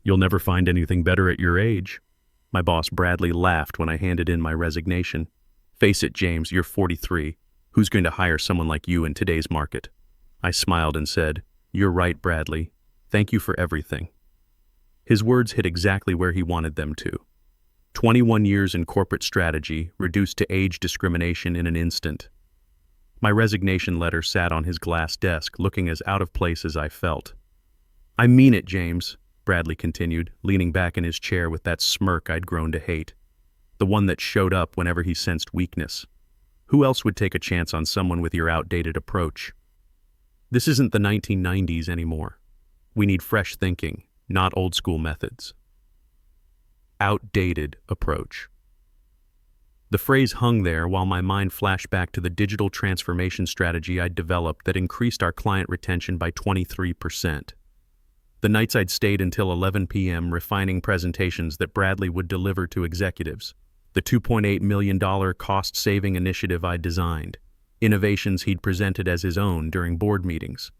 You'll never find anything better at your age. My boss Bradley laughed when I handed in my resignation. Face it, James, you're 43. Who's going to hire someone like you in today's market? I smiled and said, You're right, Bradley. Thank you for everything. His words hit exactly where he wanted them to. 21 years in corporate strategy reduced to age discrimination in an instant. My resignation letter sat on his glass desk, looking as out of place as I felt. I mean it, James, Bradley continued, leaning back in his chair with that smirk I'd grown to hate. The one that showed up whenever he sensed weakness. Who else would take a chance on someone with your outdated approach? This isn't the 1990s anymore. We need fresh thinking, not old-school methods. Outdated approach. The phrase hung there while my mind flashed back to the digital transformation strategy I'd developed that increased our client retention by 23%. The nights I'd stayed until 11 p.m. refining presentations that Bradley would deliver to executives. The $2.8 million cost-saving initiative I'd designed. Innovations he'd presented as his own during board meetings.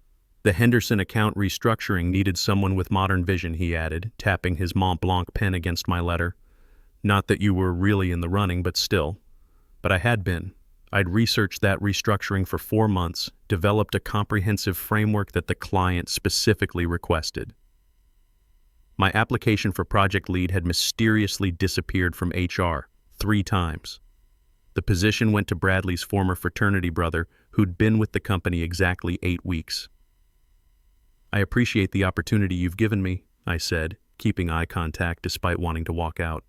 The Henderson account restructuring needed someone with modern vision, he added, tapping his Mont Blanc pen against my letter. Not that you were really in the running, but still. But I had been. I'd researched that restructuring for 4 months, developed a comprehensive framework that the client specifically requested. My application for project lead had mysteriously disappeared from HR 3 times. The position went to Bradley's former fraternity brother, who'd been with the company exactly 8 weeks. I appreciate the opportunity you've given me, I said, keeping eye contact despite wanting to walk out.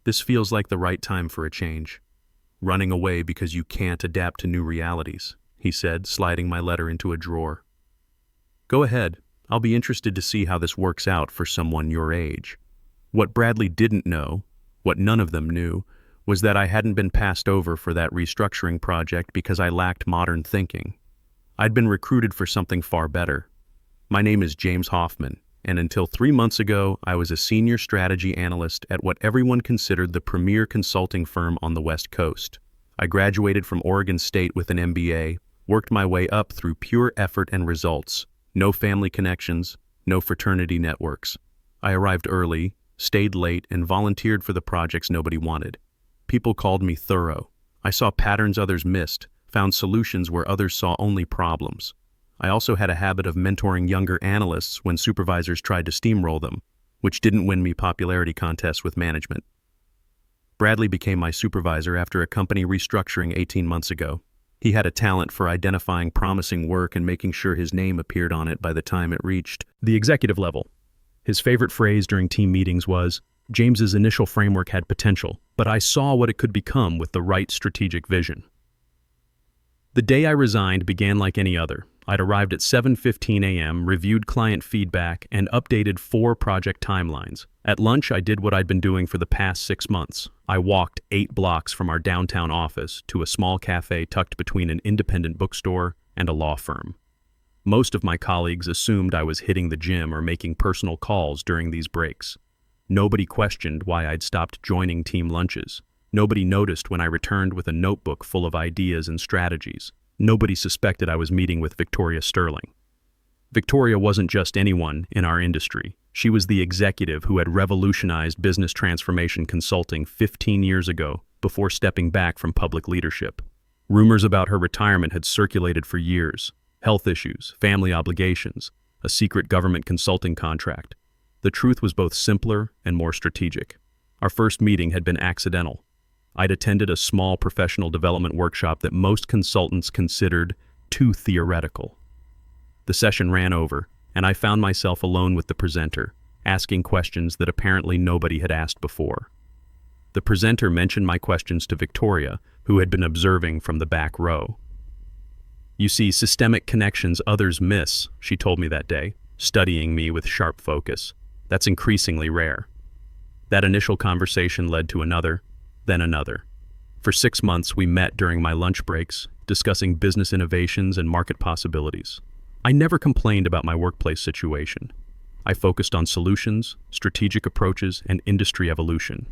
This feels like the right time for a change. Running away because you can't adapt to new realities, he said, sliding my letter into a drawer. Go ahead. I'll be interested to see how this works out for someone your age. What Bradley didn't know, what none of them knew, was that I hadn't been passed over for that restructuring project because I lacked modern thinking. I'd been recruited for something far better. My name is James Hoffman, and until 3 months ago, I was a senior strategy analyst at what everyone considered the premier consulting firm on the West Coast. I graduated from Oregon State with an MBA, worked my way up through pure effort and results. No family connections, no fraternity networks. I arrived early, stayed late, and volunteered for the projects nobody wanted. People called me thorough. I saw patterns others missed, found solutions where others saw only problems. I also had a habit of mentoring younger analysts when supervisors tried to steamroll them, which didn't win me popularity contests with management. Bradley became my supervisor after a company restructuring 18 months ago. He had a talent for identifying promising work and making sure his name appeared on it by the time it reached the executive level. His favorite phrase during team meetings was, James's initial framework had potential, but I saw what it could become with the right strategic vision. The day I resigned began like any other. I'd arrived at 7:15 a.m., reviewed client feedback, and updated 4 project timelines. At lunch, I did what I'd been doing for the past 6 months. I walked 8 blocks from our downtown office to a small cafe tucked between an independent bookstore and a law firm. Most of my colleagues assumed I was hitting the gym or making personal calls during these breaks. Nobody questioned why I'd stopped joining team lunches. Nobody noticed when I returned with a notebook full of ideas and strategies. Nobody suspected I was meeting with Victoria Sterling. Victoria wasn't just anyone in our industry. She was the executive who had revolutionized business transformation consulting 15 years ago before stepping back from public leadership. Rumors about her retirement had circulated for years. Health issues, family obligations, a secret government consulting contract. The truth was both simpler and more strategic. Our first meeting had been accidental. I'd attended a small professional development workshop that most consultants considered too theoretical. The session ran over, and I found myself alone with the presenter, asking questions that apparently nobody had asked before. The presenter mentioned my questions to Victoria, who had been observing from the back row. You see systemic connections others miss, she told me that day, studying me with sharp focus. That's increasingly rare. That initial conversation led to another, then another. For 6 months, we met during my lunch breaks, discussing business innovations and market possibilities. I never complained about my workplace situation. I focused on solutions, strategic approaches, and industry evolution.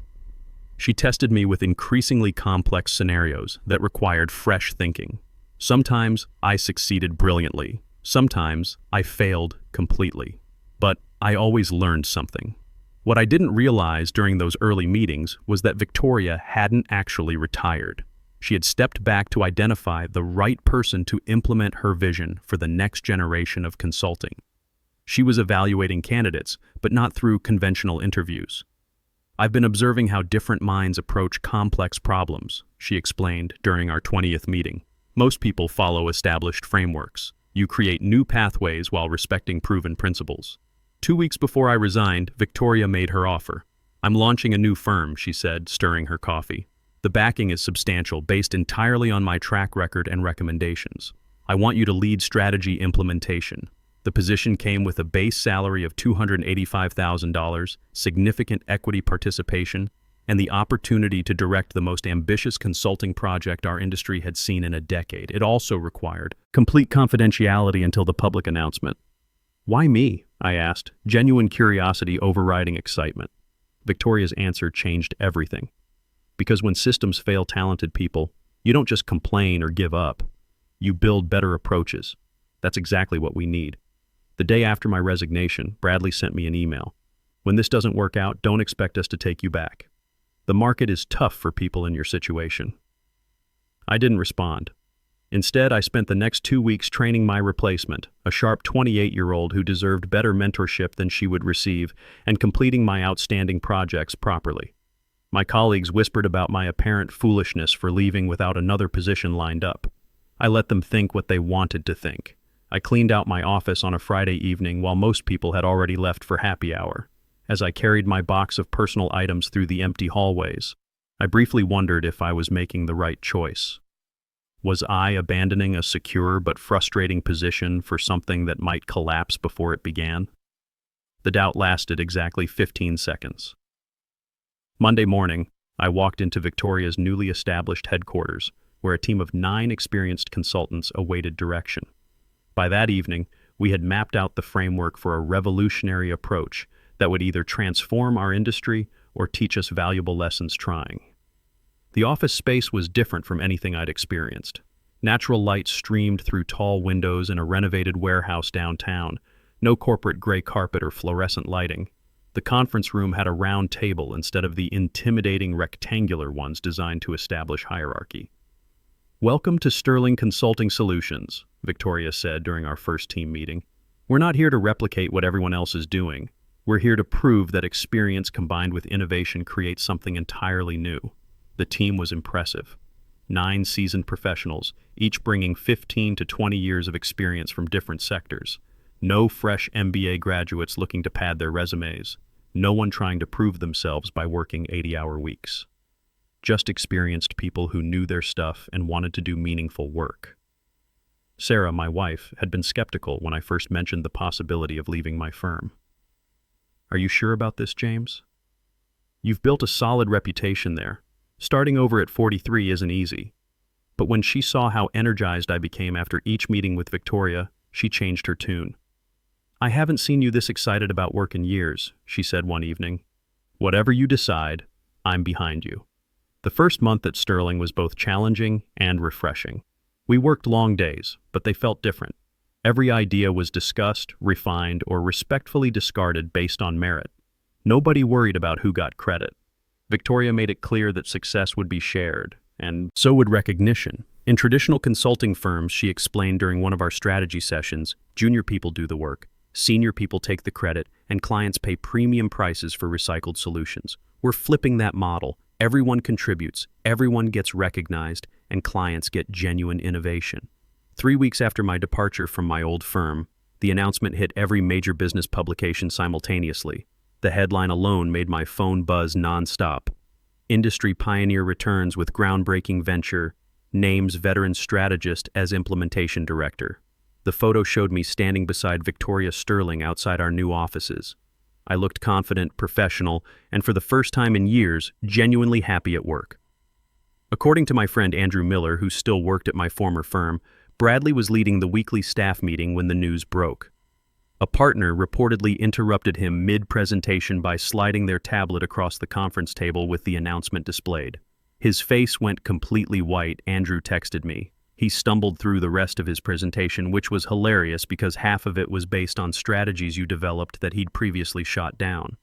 She tested me with increasingly complex scenarios that required fresh thinking. Sometimes I succeeded brilliantly. Sometimes I failed completely. But I always learned something. What I didn't realize during those early meetings was that Victoria hadn't actually retired. She had stepped back to identify the right person to implement her vision for the next generation of consulting. She was evaluating candidates, but not through conventional interviews. "I've been observing how different minds approach complex problems," she explained during our 20th meeting. "Most people follow established frameworks. You create new pathways while respecting proven principles." 2 weeks before I resigned, Victoria made her offer. "I'm launching a new firm," she said, stirring her coffee. "The backing is substantial, based entirely on my track record and recommendations. I want you to lead strategy implementation." The position came with a base salary of $285,000, significant equity participation, and the opportunity to direct the most ambitious consulting project our industry had seen in a decade. It also required complete confidentiality until the public announcement. "Why me?" I asked, genuine curiosity overriding excitement. Victoria's answer changed everything. "Because when systems fail talented people, you don't just complain or give up. You build better approaches. That's exactly what we need." The day after my resignation, Bradley sent me an email. "When this doesn't work out, don't expect us to take you back. The market is tough for people in your situation." I didn't respond. Instead, I spent the next 2 weeks training my replacement, a sharp 28-year-old who deserved better mentorship than she would receive, and completing my outstanding projects properly. My colleagues whispered about my apparent foolishness for leaving without another position lined up. I let them think what they wanted to think. I cleaned out my office on a Friday evening while most people had already left for happy hour. As I carried my box of personal items through the empty hallways, I briefly wondered if I was making the right choice. Was I abandoning a secure but frustrating position for something that might collapse before it began? The doubt lasted exactly 15 seconds. Monday morning, I walked into Victoria's newly established headquarters, where a team of 9 experienced consultants awaited direction. By that evening, we had mapped out the framework for a revolutionary approach that would either transform our industry or teach us valuable lessons trying. The office space was different from anything I'd experienced. Natural light streamed through tall windows in a renovated warehouse downtown, no corporate gray carpet or fluorescent lighting. The conference room had a round table instead of the intimidating rectangular ones designed to establish hierarchy. "Welcome to Sterling Consulting Solutions," Victoria said during our first team meeting. "We're not here to replicate what everyone else is doing. We're here to prove that experience combined with innovation creates something entirely new." The team was impressive. 9 seasoned professionals, each bringing 15 to 20 years of experience from different sectors. No fresh MBA graduates looking to pad their resumes. No one trying to prove themselves by working 80-hour weeks. Just experienced people who knew their stuff and wanted to do meaningful work. Sarah, my wife, had been skeptical when I first mentioned the possibility of leaving my firm. "Are you sure about this, James? You've built a solid reputation there. Starting over at 43 isn't easy." But when she saw how energized I became after each meeting with Victoria, she changed her tune. "I haven't seen you this excited about work in years," she said one evening. "Whatever you decide, I'm behind you." The first month at Sterling was both challenging and refreshing. We worked long days, but they felt different. Every idea was discussed, refined, or respectfully discarded based on merit. Nobody worried about who got credit. Victoria made it clear that success would be shared, and so would recognition. In traditional consulting firms, she explained during one of our strategy sessions, junior people do the work, senior people take the credit, and clients pay premium prices for recycled solutions. We're flipping that model. Everyone contributes, everyone gets recognized, and clients get genuine innovation. 3 weeks after my departure from my old firm, the announcement hit every major business publication simultaneously. The headline alone made my phone buzz nonstop. Industry pioneer returns with groundbreaking venture, names veteran strategist as implementation director. The photo showed me standing beside Victoria Sterling outside our new offices. I looked confident, professional, and for the first time in years, genuinely happy at work. According to my friend Andrew Miller, who still worked at my former firm, Bradley was leading the weekly staff meeting when the news broke. A partner reportedly interrupted him mid-presentation by sliding their tablet across the conference table with the announcement displayed. His face went completely white. Andrew texted me, He stumbled through the rest of his presentation, which was hilarious because half of it was based on strategies you developed that he'd previously shot down.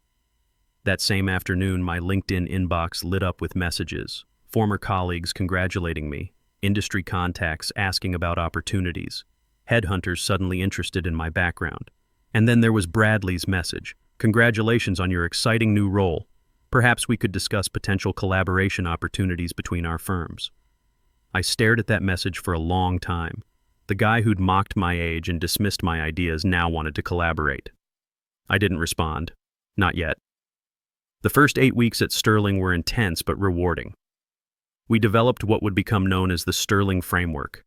That same afternoon, my LinkedIn inbox lit up with messages, former colleagues congratulating me, industry contacts asking about opportunities, headhunters suddenly interested in my background. And then there was Bradley's message. Congratulations on your exciting new role. Perhaps we could discuss potential collaboration opportunities between our firms. I stared at that message for a long time. The guy who'd mocked my age and dismissed my ideas now wanted to collaborate. I didn't respond. Not yet. The first 8 weeks at Sterling were intense but rewarding. We developed what would become known as the Sterling Framework,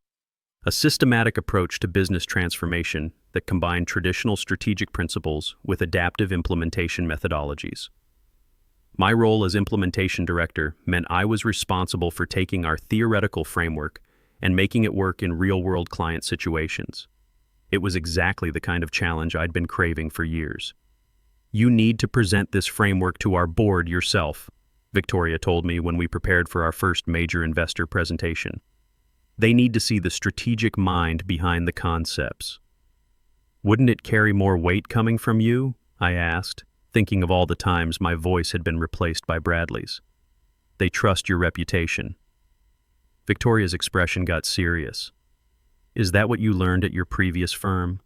a systematic approach to business transformation that combined traditional strategic principles with adaptive implementation methodologies. My role as implementation director meant I was responsible for taking our theoretical framework and making it work in real-world client situations. It was exactly the kind of challenge I'd been craving for years. "You need to present this framework to our board yourself," Victoria told me when we prepared for our first major investor presentation. "They need to see the strategic mind behind the concepts." "Wouldn't it carry more weight coming from you?" I asked, thinking of all the times my voice had been replaced by Bradley's. "They trust your reputation." Victoria's expression got serious. "Is that what you learned at your previous firm?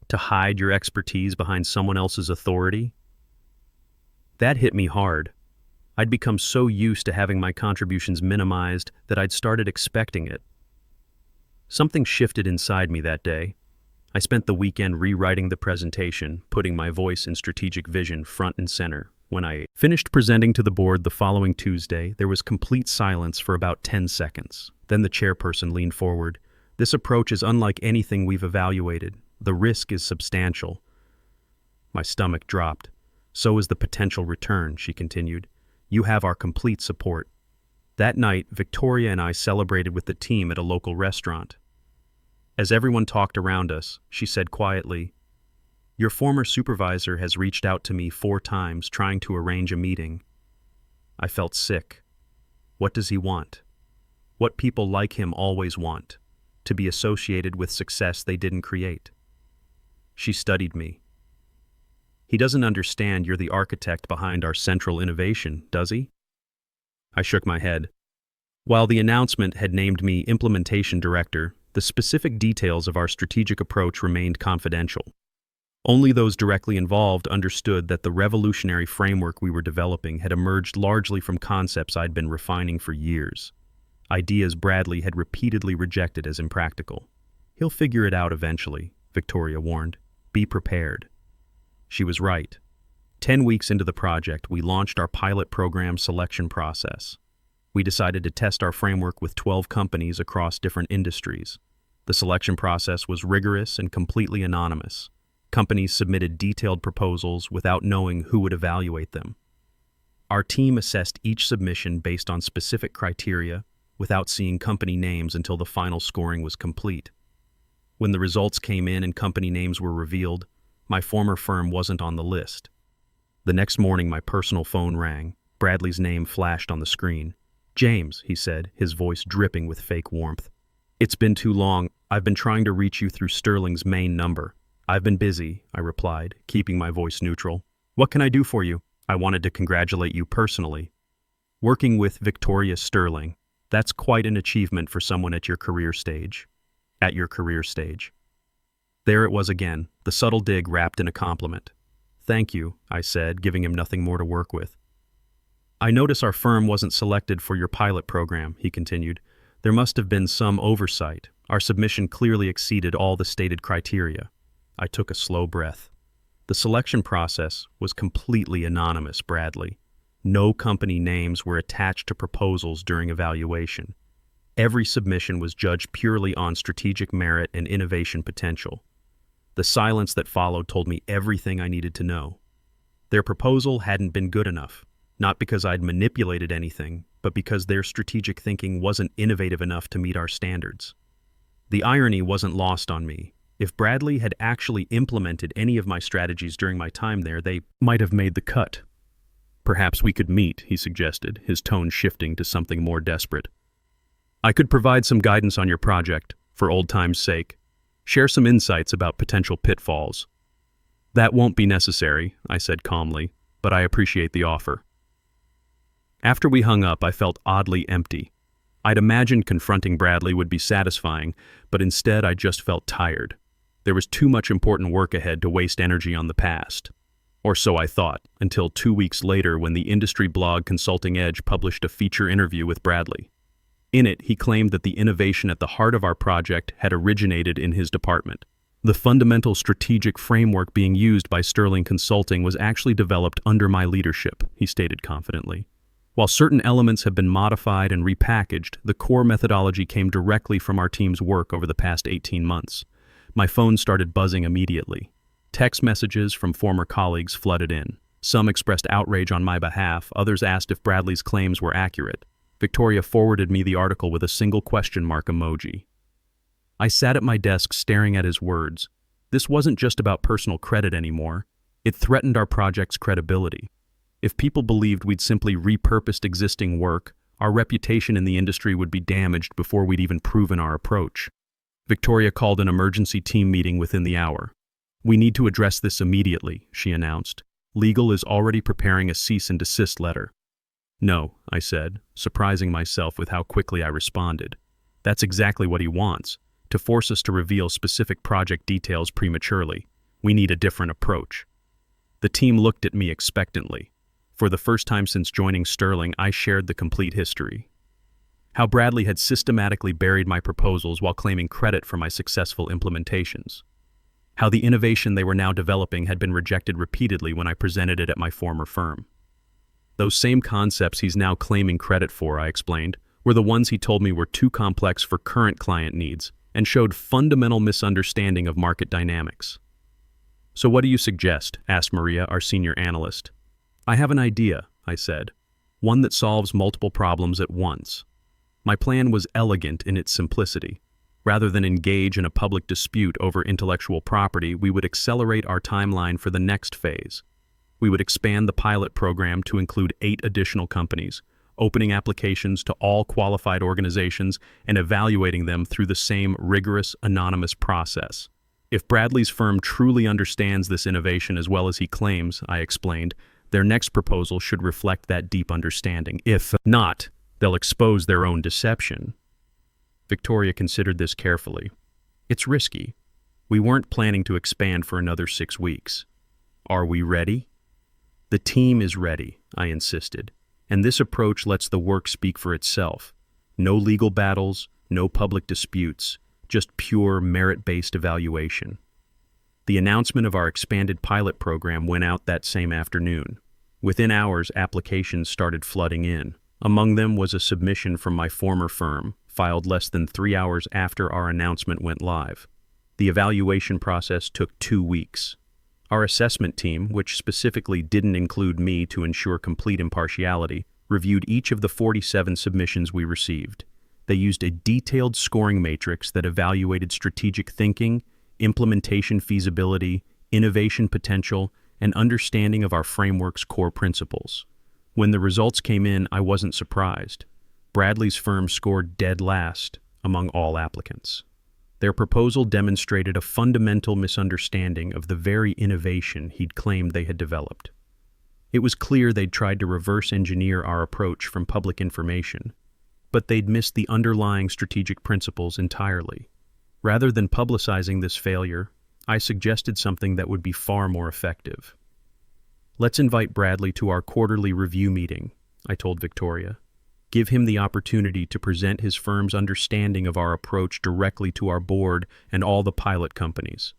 To hide your expertise behind someone else's authority?" That hit me hard. I'd become so used to having my contributions minimized that I'd started expecting it. Something shifted inside me that day. I spent the weekend rewriting the presentation, putting my voice and strategic vision front and center. When I finished presenting to the board the following Tuesday, there was complete silence for about 10 seconds. Then the chairperson leaned forward. "This approach is unlike anything we've evaluated. The risk is substantial." My stomach dropped. "So is the potential return," she continued. "You have our complete support." That night, Victoria and I celebrated with the team at a local restaurant. As everyone talked around us, she said quietly, "Your former supervisor has reached out to me 4 times trying to arrange a meeting." I felt sick. What does he want? What people like him always want: to be associated with success they didn't create. She studied me. "He doesn't understand you're the architect behind our central innovation, does he?" I shook my head. While the announcement had named me implementation director, the specific details of our strategic approach remained confidential. Only those directly involved understood that the revolutionary framework we were developing had emerged largely from concepts I'd been refining for years. Ideas Bradley had repeatedly rejected as impractical. "He'll figure it out eventually," Victoria warned. "Be prepared." She was right. 10 weeks into the project, we launched our pilot program selection process. We decided to test our framework with 12 companies across different industries. The selection process was rigorous and completely anonymous. Companies submitted detailed proposals without knowing who would evaluate them. Our team assessed each submission based on specific criteria, without seeing company names until the final scoring was complete. When the results came in and company names were revealed, my former firm wasn't on the list. The next morning, my personal phone rang. Bradley's name flashed on the screen. "James," he said, his voice dripping with fake warmth. "It's been too long. I've been trying to reach you through Sterling's main number." "I've been busy," I replied, keeping my voice neutral. "What can I do for you?" "I wanted to congratulate you personally. Working with Victoria Sterling, that's quite an achievement for someone at your career stage." At your career stage. There it was again, the subtle dig wrapped in a compliment. "Thank you," I said, giving him nothing more to work with. "I notice our firm wasn't selected for your pilot program," he continued. "There must have been some oversight. Our submission clearly exceeded all the stated criteria." I took a slow breath. The selection process was completely anonymous, Bradley. No company names were attached to proposals during evaluation. Every submission was judged purely on strategic merit and innovation potential. The silence that followed told me everything I needed to know. Their proposal hadn't been good enough, not because I'd manipulated anything, but because their strategic thinking wasn't innovative enough to meet our standards. The irony wasn't lost on me. If Bradley had actually implemented any of my strategies during my time there, they might have made the cut. "Perhaps we could meet," he suggested, his tone shifting to something more desperate. I could provide some guidance on your project, for old time's sake. Share some insights about potential pitfalls. That won't be necessary, I said calmly, but I appreciate the offer. After we hung up, I felt oddly empty. I'd imagined confronting Bradley would be satisfying, but instead I just felt tired. There was too much important work ahead to waste energy on the past. Or so I thought, until 2 weeks later when the industry blog Consulting Edge published a feature interview with Bradley. In it, he claimed that the innovation at the heart of our project had originated in his department. The fundamental strategic framework being used by Sterling Consulting was actually developed under my leadership, he stated confidently. While certain elements have been modified and repackaged, the core methodology came directly from our team's work over the past 18 months. My phone started buzzing immediately. Text messages from former colleagues flooded in. Some expressed outrage on my behalf, others asked if Bradley's claims were accurate. Victoria forwarded me the article with a single question mark emoji. I sat at my desk staring at his words. This wasn't just about personal credit anymore. It threatened our project's credibility. If people believed we'd simply repurposed existing work, our reputation in the industry would be damaged before we'd even proven our approach. Victoria called an emergency team meeting within the hour. We need to address this immediately, she announced. Legal is already preparing a cease and desist letter. No, I said, surprising myself with how quickly I responded. That's exactly what he wants, to force us to reveal specific project details prematurely. We need a different approach. The team looked at me expectantly. For the first time since joining Sterling, I shared the complete history. How Bradley had systematically buried my proposals while claiming credit for my successful implementations. How the innovation they were now developing had been rejected repeatedly when I presented it at my former firm. Those same concepts he's now claiming credit for, I explained, were the ones he told me were too complex for current client needs and showed fundamental misunderstanding of market dynamics. So what do you suggest? Asked Maria, our senior analyst. I have an idea, I said, one that solves multiple problems at once. My plan was elegant in its simplicity. Rather than engage in a public dispute over intellectual property, we would accelerate our timeline for the next phase. We would expand the pilot program to include 8 additional companies, opening applications to all qualified organizations and evaluating them through the same rigorous, anonymous process. If Bradley's firm truly understands this innovation as well as he claims, I explained, their next proposal should reflect that deep understanding. If not, they'll expose their own deception. Victoria considered this carefully. It's risky. We weren't planning to expand for another 6 weeks. Are we ready? The team is ready, I insisted, and this approach lets the work speak for itself. No legal battles, no public disputes, just pure merit-based evaluation. The announcement of our expanded pilot program went out that same afternoon. Within hours, applications started flooding in. Among them was a submission from my former firm, filed less than 3 hours after our announcement went live. The evaluation process took 2 weeks. Our assessment team, which specifically didn't include me to ensure complete impartiality, reviewed each of the 47 submissions we received. They used a detailed scoring matrix that evaluated strategic thinking, implementation feasibility, innovation potential, and understanding of our framework's core principles. When the results came in, I wasn't surprised. Bradley's firm scored dead last among all applicants. Their proposal demonstrated a fundamental misunderstanding of the very innovation he'd claimed they had developed. It was clear they'd tried to reverse engineer our approach from public information, but they'd missed the underlying strategic principles entirely. Rather than publicizing this failure, I suggested something that would be far more effective. Let's invite Bradley to our quarterly review meeting, I told Victoria. Give him the opportunity to present his firm's understanding of our approach directly to our board and all the pilot companies.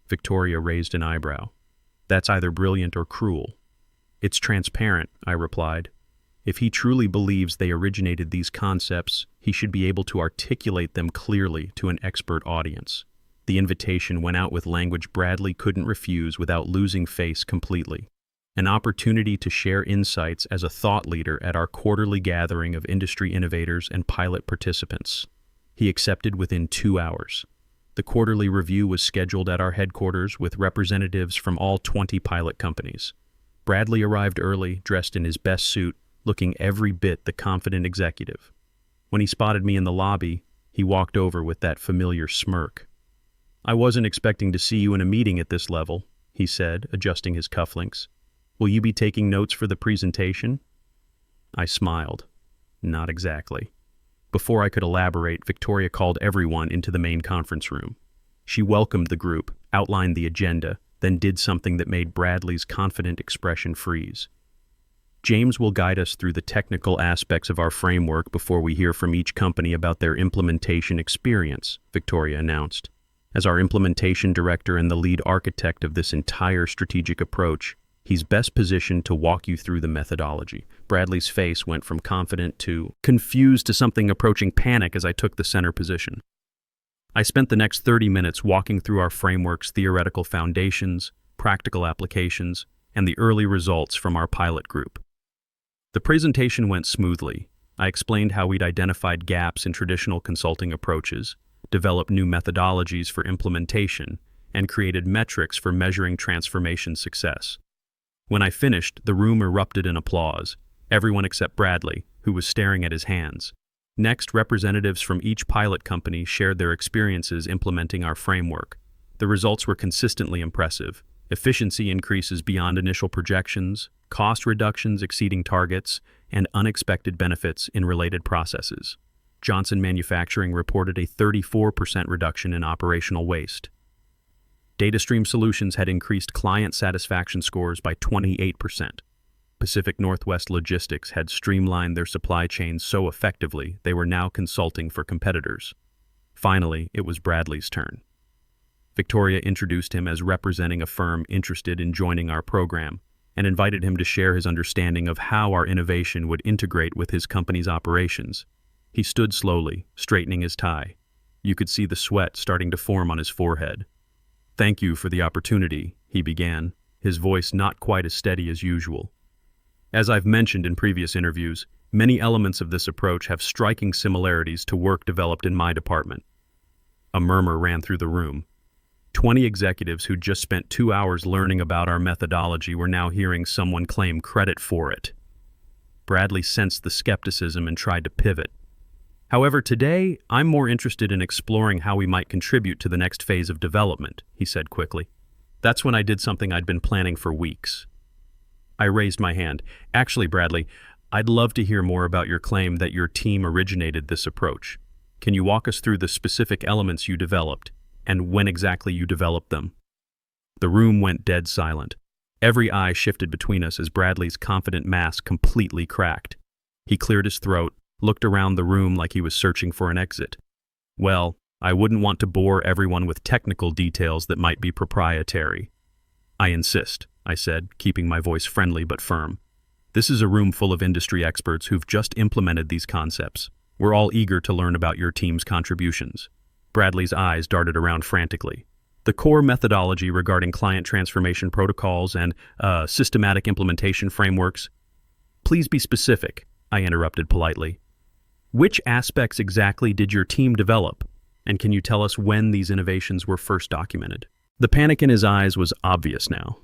Victoria raised an eyebrow. That's either brilliant or cruel. It's transparent, I replied. If he truly believes they originated these concepts, he should be able to articulate them clearly to an expert audience. The invitation went out with language Bradley couldn't refuse without losing face completely. An opportunity to share insights as a thought leader at our quarterly gathering of industry innovators and pilot participants. He accepted within 2 hours. The quarterly review was scheduled at our headquarters with representatives from all 20 pilot companies. Bradley arrived early, dressed in his best suit, looking every bit the confident executive. When he spotted me in the lobby, he walked over with that familiar smirk. "I wasn't expecting to see you in a meeting at this level," he said, adjusting his cufflinks. "Will you be taking notes for the presentation?" I smiled. Not exactly. Before I could elaborate, Victoria called everyone into the main conference room. She welcomed the group, outlined the agenda, then did something that made Bradley's confident expression freeze. "James will guide us through the technical aspects of our framework before we hear from each company about their implementation experience," Victoria announced. "As our implementation director and the lead architect of this entire strategic approach, he's best positioned to walk you through the methodology." Bradley's face went from confident to confused to something approaching panic as I took the center position. I spent the next 30 minutes walking through our framework's theoretical foundations, practical applications, and the early results from our pilot group. The presentation went smoothly. I explained how we'd identified gaps in traditional consulting approaches, developed new methodologies for implementation, and created metrics for measuring transformation success. When I finished, the room erupted in applause, everyone except Bradley, who was staring at his hands. Next, representatives from each pilot company shared their experiences implementing our framework. The results were consistently impressive. Efficiency increases beyond initial projections, cost reductions exceeding targets, and unexpected benefits in related processes. Johnson Manufacturing reported a 34% reduction in operational waste. DataStream Solutions had increased client satisfaction scores by 28%. Pacific Northwest Logistics had streamlined their supply chains so effectively they were now consulting for competitors. Finally, it was Bradley's turn. Victoria introduced him as representing a firm interested in joining our program and invited him to share his understanding of how our innovation would integrate with his company's operations. He stood slowly, straightening his tie. You could see the sweat starting to form on his forehead. "Thank you for the opportunity," he began, his voice not quite as steady as usual. "As I've mentioned in previous interviews, many elements of this approach have striking similarities to work developed in my department." A murmur ran through the room. 20 executives who'd just spent 2 hours learning about our methodology were now hearing someone claim credit for it. Bradley sensed the skepticism and tried to pivot. "However, today, I'm more interested in exploring how we might contribute to the next phase of development," he said quickly. That's when I did something I'd been planning for weeks. I raised my hand. "Actually, Bradley, I'd love to hear more about your claim that your team originated this approach. Can you walk us through the specific elements you developed, and when exactly you developed them?" The room went dead silent. Every eye shifted between us as Bradley's confident mask completely cracked. He cleared his throat, looked around the room like he was searching for an exit. "Well, I wouldn't want to bore everyone with technical details that might be proprietary." "I insist," I said, keeping my voice friendly but firm. "This is a room full of industry experts who've just implemented these concepts. We're all eager to learn about your team's contributions." Bradley's eyes darted around frantically. "The core methodology regarding client transformation protocols and systematic implementation frameworks." "Please be specific," I interrupted politely. "Which aspects exactly did your team develop? And can you tell us when these innovations were first documented?" The panic in his eyes was obvious now.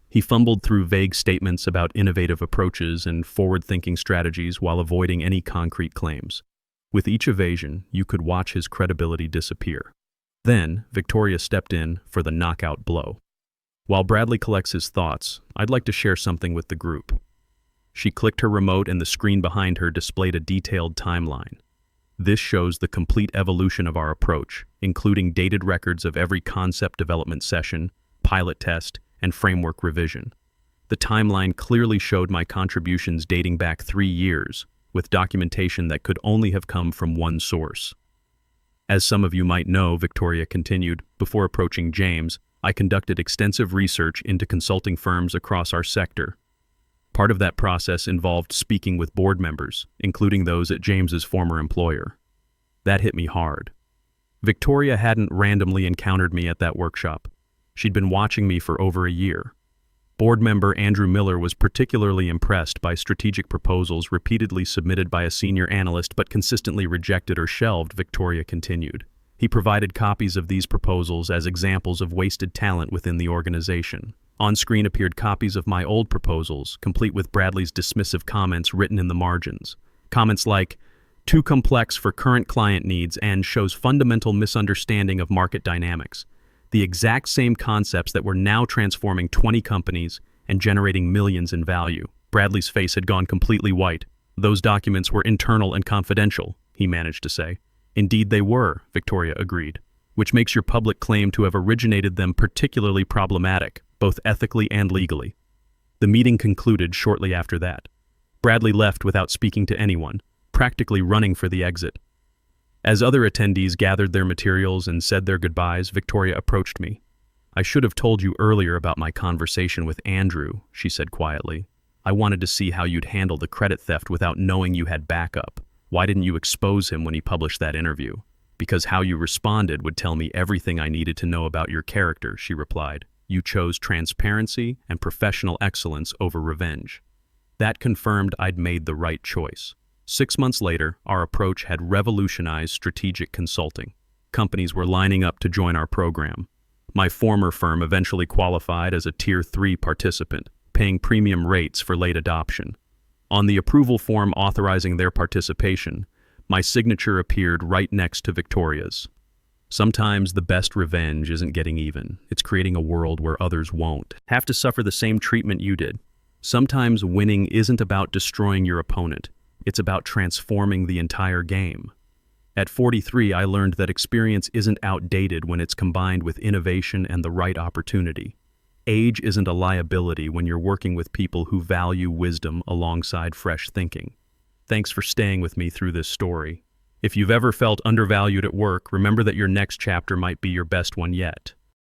He fumbled through vague statements about innovative approaches and forward-thinking strategies while avoiding any concrete claims. With each evasion, you could watch his credibility disappear. Then, Victoria stepped in for the knockout blow. "While Bradley collects his thoughts, I'd like to share something with the group." She clicked her remote and the screen behind her displayed a detailed timeline. "This shows the complete evolution of our approach, including dated records of every concept development session, pilot test, and framework revision. The timeline clearly showed my contributions dating back 3 years, with documentation that could only have come from one source." "As some of you might know," Victoria continued, "before approaching James, I conducted extensive research into consulting firms across our sector. Part of that process involved speaking with board members, including those at James's former employer. That hit me hard. Victoria hadn't randomly encountered me at that workshop. She'd been watching me for over a year. Board member Andrew Miller was particularly impressed by strategic proposals repeatedly submitted by a senior analyst but consistently rejected or shelved, Victoria continued. He provided copies of these proposals as examples of wasted talent within the organization. On screen appeared copies of my old proposals, complete with Bradley's dismissive comments written in the margins. Comments like, Too complex for current client needs and shows fundamental misunderstanding of market dynamics. The exact same concepts that were now transforming 20 companies and generating millions in value. Bradley's face had gone completely white. Those documents were internal and confidential, he managed to say. Indeed they were, Victoria agreed, which makes your public claim to have originated them particularly problematic, both ethically and legally. The meeting concluded shortly after that. Bradley left without speaking to anyone, practically running for the exit. As other attendees gathered their materials and said their goodbyes, Victoria approached me. "I should have told you earlier about my conversation with Andrew," she said quietly. "I wanted to see how you'd handle the credit theft without knowing you had backup. Why didn't you expose him when he published that interview?" "Because how you responded would tell me everything I needed to know about your character," she replied. "You chose transparency and professional excellence over revenge." That confirmed I'd made the right choice. 6 months later, our approach had revolutionized strategic consulting. Companies were lining up to join our program. My former firm eventually qualified as a Tier 3 participant, paying premium rates for late adoption. On the approval form authorizing their participation, my signature appeared right next to Victoria's. Sometimes the best revenge isn't getting even. It's creating a world where others won't have to suffer the same treatment you did. Sometimes winning isn't about destroying your opponent. It's about transforming the entire game. At 43, I learned that experience isn't outdated when it's combined with innovation and the right opportunity. Age isn't a liability when you're working with people who value wisdom alongside fresh thinking. Thanks for staying with me through this story. If you've ever felt undervalued at work, remember that your next chapter might be your best one yet.